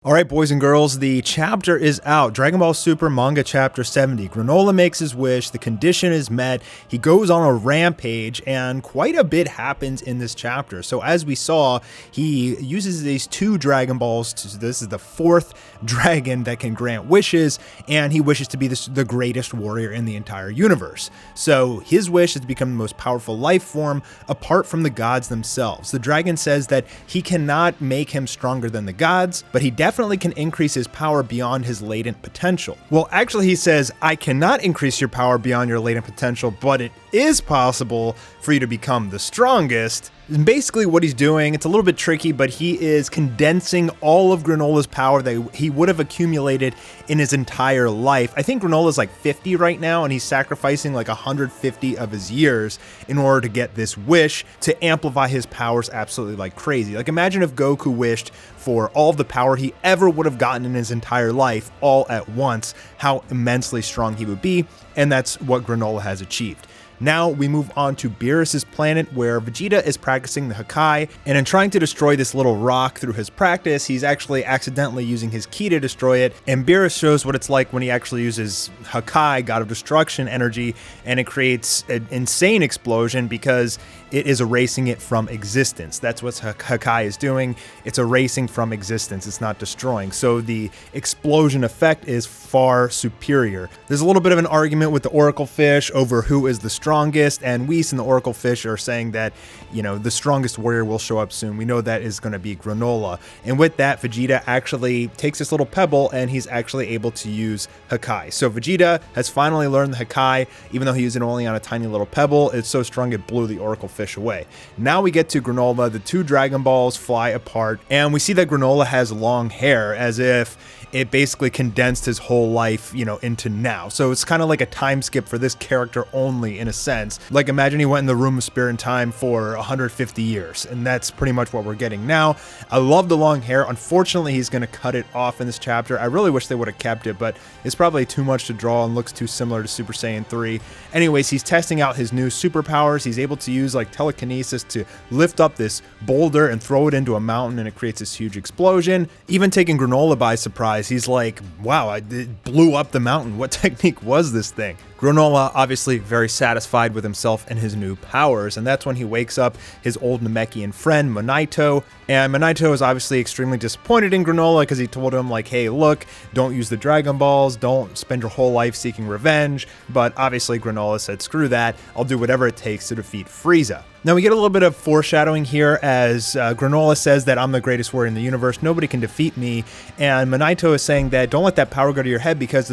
Alright boys and girls, the chapter is out. Dragon Ball Super Manga Chapter 70. Granola makes his wish, the condition is met, he goes on a rampage, and quite a bit happens in this chapter. So as we saw, he uses these two Dragon Balls, this is the fourth dragon that can grant wishes, and he wishes to be the greatest warrior in the entire universe. So his wish is to become the most powerful life form apart from the gods themselves. The dragon says that he cannot make him stronger than the gods, but he definitely can increase his power beyond his latent potential. Well, actually he says, I cannot increase your power beyond your latent potential, but it is possible for you to become the strongest. And basically what he's doing, it's a little bit tricky, but he is condensing all of Granola's power that he would have accumulated in his entire life. I think Granola's like 50 right now, and he's sacrificing like 150 of his years in order to get this wish to amplify his powers absolutely like crazy. Like imagine if Goku wished for all of the power he ever would have gotten in his entire life all at once, how immensely strong he would be, and that's what Granola has achieved. Now we move on to Beerus's planet, where Vegeta is practicing the Hakai, and in trying to destroy this little rock through his practice, he's actually accidentally using his ki to destroy it, and Beerus shows what it's like when he actually uses Hakai, God of Destruction energy, and it creates an insane explosion because it is erasing it from existence. That's what Hakai is doing. It's erasing from existence. It's not destroying. So the explosion effect is far superior. There's a little bit of an argument with the Oracle Fish over who is the strongest, and Whis and the Oracle Fish are saying that, you know, the strongest warrior will show up soon. We know that is going to be Granola. And with that, Vegeta actually takes this little pebble and he's actually able to use Hakai. So Vegeta has finally learned the Hakai, even though he used it only on a tiny little pebble. It's so strong it blew the Oracle Fish away. Now we get to Granola, the two Dragon Balls fly apart, and we see that Granola has long hair, as if it basically condensed his whole life, you know, into now. So it's kind of like a time skip for this character only, in a sense. Like imagine he went in the Room of Spirit and Time for 150 years, and that's pretty much what we're getting now. I love the long hair. Unfortunately, he's going to cut it off in this chapter. I really wish they would have kept it, but it's probably too much to draw and looks too similar to Super Saiyan 3. Anyways, he's testing out his new superpowers. He's able to use like telekinesis to lift up this boulder and throw it into a mountain, and it creates this huge explosion. Even taking Granola by surprise, he's like, wow, it blew up the mountain. What technique was this thing? Granola obviously very satisfied with himself and his new powers, and that's when he wakes up his old Namekian friend Monaito, and Monaito is obviously extremely disappointed in Granola because he told him like, hey look, don't use the Dragon Balls, don't spend your whole life seeking revenge, but obviously Granola said screw that, I'll do whatever it takes to defeat Frieza. Now we get a little bit of foreshadowing here as Granola says that I'm the greatest warrior in the universe, nobody can defeat me, and Monaito is saying that don't let that power go to your head because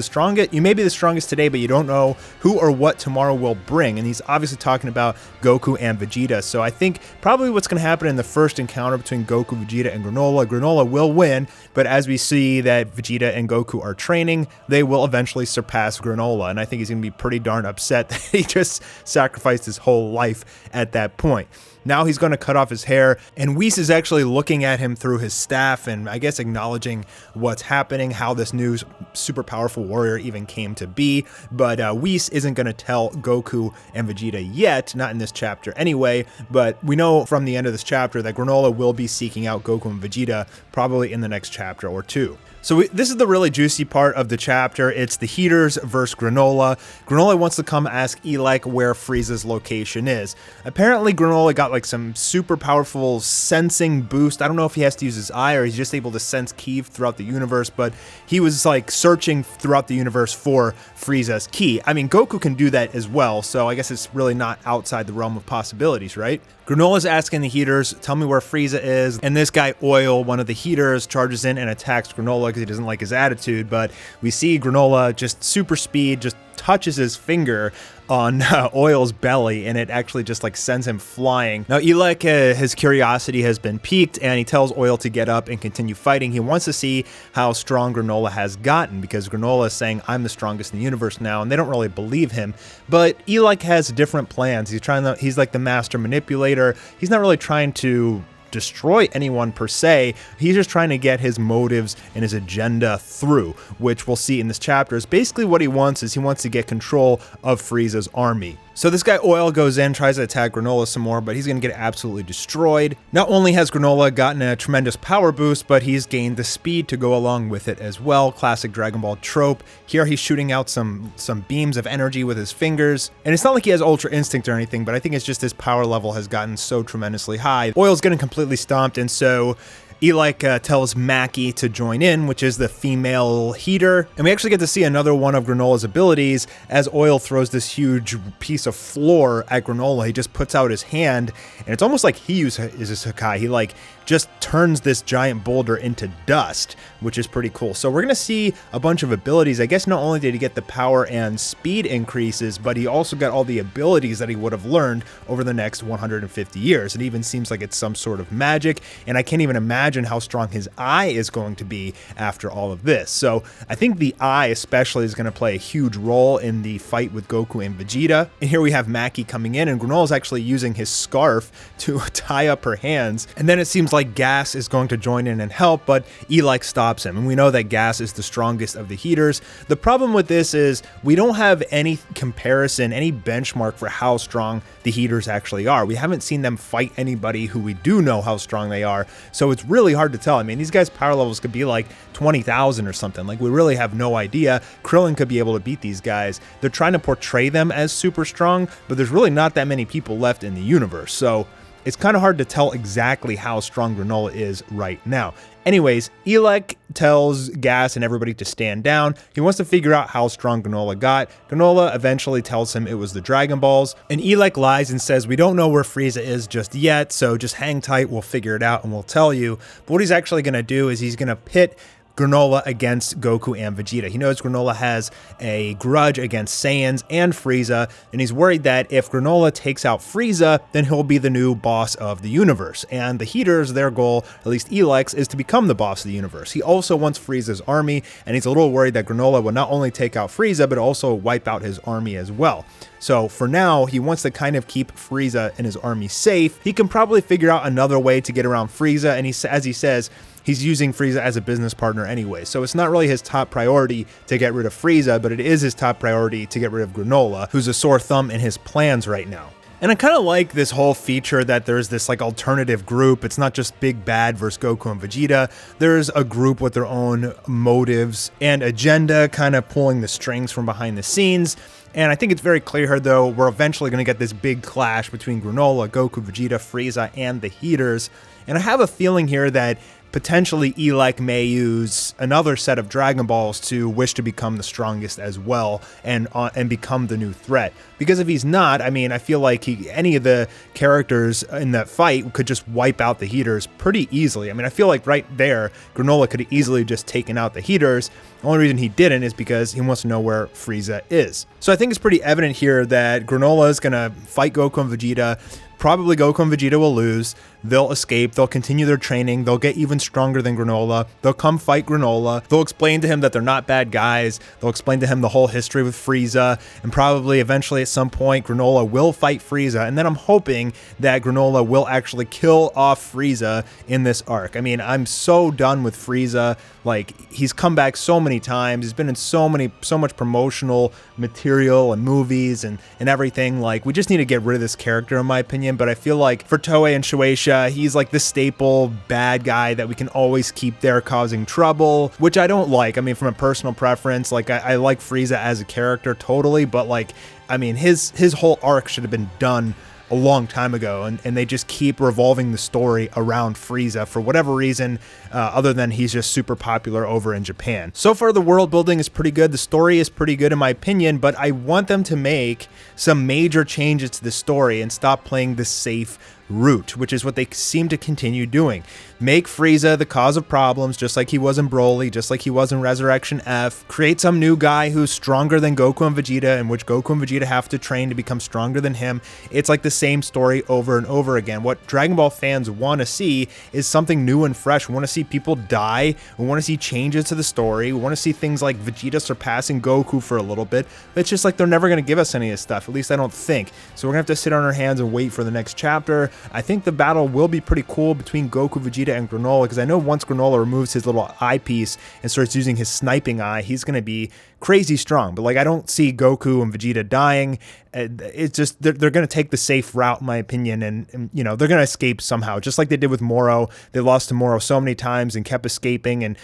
you may be the strongest today, but you don't know who or what tomorrow will bring. And he's obviously talking about Goku and Vegeta. So I think probably what's going to happen in the first encounter between Goku, Vegeta, and Granola will win, but as we see that Vegeta and Goku are training, they will eventually surpass Granola, and I think he's going to be pretty darn upset that he just sacrificed his whole life at that point. Now he's going to cut off his hair, and Whis is actually looking at him through his staff and I guess acknowledging what's happening, how this new super powerful warrior even came to be, but Whis isn't going to tell Goku and Vegeta yet, not in this chapter anyway, but we know from the end of this chapter that Granola will be seeking out Goku and Vegeta probably in the next chapter or two. So this is the really juicy part of the chapter. It's the Heaters versus Granola. Granola wants to come ask Elec where Frieza's location is. Apparently Granola got like some super powerful sensing boost. I don't know if he has to use his eye or he's just able to sense ki throughout the universe, but he was like searching throughout the universe for Frieza's ki. I mean, Goku can do that as well, so I guess it's really not outside the realm of possibilities, right? Granola's asking the Heaters, tell me where Frieza is, and this guy Oil, one of the Heaters, charges in and attacks Granola because he doesn't like his attitude, but we see Granola just super speed, just touches his finger on Oil's belly, and it actually just like sends him flying. Now Elec, his curiosity has been piqued, and he tells Oil to get up and continue fighting. He wants to see how strong Granola has gotten, because Granola is saying, I'm the strongest in the universe now, and they don't really believe him. But Elec has different plans. He's like the master manipulator. He's not really trying to destroy anyone per se. He's just trying to get his motives and his agenda through, which we'll see in this chapter. Is basically what he wants is he wants to get control of Frieza's army. So this guy Oil goes in, tries to attack Granolah some more, but he's going to get absolutely destroyed. Not only has Granolah gotten a tremendous power boost, but he's gained the speed to go along with it as well. Classic Dragon Ball trope. Here he's shooting out some beams of energy with his fingers. And it's not like he has Ultra Instinct or anything, but I think it's just his power level has gotten so tremendously high. Oil's getting completely stomped, and so Elec tells Mackie to join in, which is the female heater. And we actually get to see another one of Granola's abilities as Oil throws this huge piece of floor at Granolah. He just puts out his hand, and it's almost like he uses his Hakai. He like just turns this giant boulder into dust, which is pretty cool. So we're going to see a bunch of abilities. I guess not only did he get the power and speed increases, but he also got all the abilities that he would have learned over the next 150 years. It even seems like it's some sort of magic, and I can't even imagine how strong his eye is going to be after all of this. So I think the eye especially is going to play a huge role in the fight with Goku and Vegeta. And here we have Mackie coming in, and Granolah is actually using his scarf to tie up her hands. And then it seems like Gas is going to join in and help, but Elec stops him. And we know that Gas is the strongest of the heaters. The problem with this is we don't have any comparison, any benchmark for how strong the heaters actually are. We haven't seen them fight anybody who we do know how strong they are. So it's really hard to tell. I mean, these guys' power levels could be like 20,000 or something. Like, we really have no idea. Krillin could be able to beat these guys. They're trying to portray them as super strong, but there's really not that many people left in the universe. So it's kind of hard to tell exactly how strong Granolah is right now. Anyways, Elec tells Gas and everybody to stand down. He wants to figure out how strong Granolah got. Granolah eventually tells him it was the Dragon Balls, and Elec lies and says, we don't know where Frieza is just yet, so just hang tight, we'll figure it out and we'll tell you. But what he's actually going to do is he's going to pit Granolah against Goku and Vegeta. He knows Granolah has a grudge against Saiyans and Frieza, and he's worried that if Granolah takes out Frieza, then he'll be the new boss of the universe. And the heaters, their goal, at least Elec's, is to become the boss of the universe. He also wants Frieza's army, and he's a little worried that Granolah will not only take out Frieza, but also wipe out his army as well. So for now, he wants to kind of keep Frieza and his army safe. He can probably figure out another way to get around Frieza, and as he says, he's using Frieza as a business partner anyway. So it's not really his top priority to get rid of Frieza, but it is his top priority to get rid of Granolah, who's a sore thumb in his plans right now. And I kind of like this whole feature that there's this like alternative group. It's not just Big Bad versus Goku and Vegeta. There's a group with their own motives and agenda, kind of pulling the strings from behind the scenes. And I think it's very clear here, though, we're eventually going to get this big clash between Granolah, Goku, Vegeta, Frieza, and the heaters. And I have a feeling here that potentially Elec may use another set of Dragon Balls to wish to become the strongest as well and become the new threat. Because if he's not, I mean, I feel like any of the characters in that fight could just wipe out the heaters pretty easily. I mean, I feel like right there, Granolah could have easily just taken out the heaters. The only reason he didn't is because he wants to know where Frieza is. So I think it's pretty evident here that Granolah is going to fight Goku and Vegeta. Probably Goku and Vegeta will lose. They'll escape. They'll continue their training. They'll get even stronger than Granolah. They'll come fight Granolah. They'll explain to him that they're not bad guys. They'll explain to him the whole history with Frieza. And probably eventually at some point, Granolah will fight Frieza. And then I'm hoping that Granolah will actually kill off Frieza in this arc. I mean, I'm so done with Frieza. Like, he's come back so many times. He's been in so much promotional material and movies and everything. Like, we just need to get rid of this character, in my opinion. But I feel like for Toei and Shueisha, he's like the staple bad guy that we can always keep there causing trouble, which I don't like. I mean, from a personal preference, like I like Frieza as a character totally, but like, I mean, his whole arc should have been done a long time ago, and they just keep revolving the story around Frieza for whatever reason, other than he's just super popular over in Japan. So far, the world building is pretty good. The story is pretty good in my opinion, but I want them to make some major changes to the story and stop playing the safe route, which is what they seem to continue doing. Make Frieza the cause of problems, just like he was in Broly, just like he was in Resurrection F. Create some new guy who's stronger than Goku and Vegeta, in which Goku and Vegeta have to train to become stronger than him. It's like the same story over and over again. What Dragon Ball fans want to see is something new and fresh. We want to see people die. We want to see changes to the story. We want to see things like Vegeta surpassing Goku for a little bit. But it's just like they're never going to give us any of this stuff. At least I don't think. So we're going to have to sit on our hands and wait for the next chapter. I think the battle will be pretty cool between Goku, Vegeta, and Granolah, because I know once Granolah removes his little eyepiece and starts using his sniping eye, he's going to be crazy strong. But like, I don't see Goku and Vegeta dying, It's just they're going to take the safe route, in my opinion, and you know, they're going to escape somehow, just like they did with Moro. They lost to Moro so many times and kept escaping and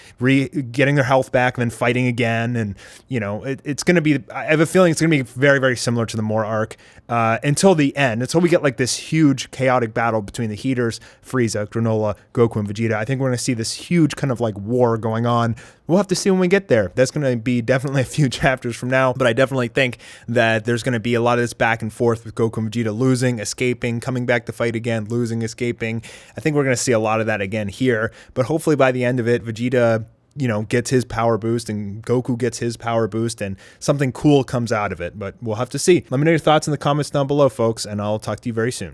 getting their health back and then fighting again. And you know, it's going to be. I have a feeling it's going to be very, very similar to the Moro arc until the end, until we get like this huge chaotic battle between the Heaters, Frieza, Granola, Goku, and Vegeta. I think we're going to see this huge kind of like war going on. We'll have to see when we get there. That's going to be definitely a few chapters from now, but I definitely think that there's going to be a lot of this back and forth with Goku and Vegeta losing, escaping, coming back to fight again, losing, escaping. I think we're going to see a lot of that again here, but hopefully by the end of it, Vegeta, you know, gets his power boost and Goku gets his power boost and something cool comes out of it, but we'll have to see. Let me know your thoughts in the comments down below, folks, and I'll talk to you very soon.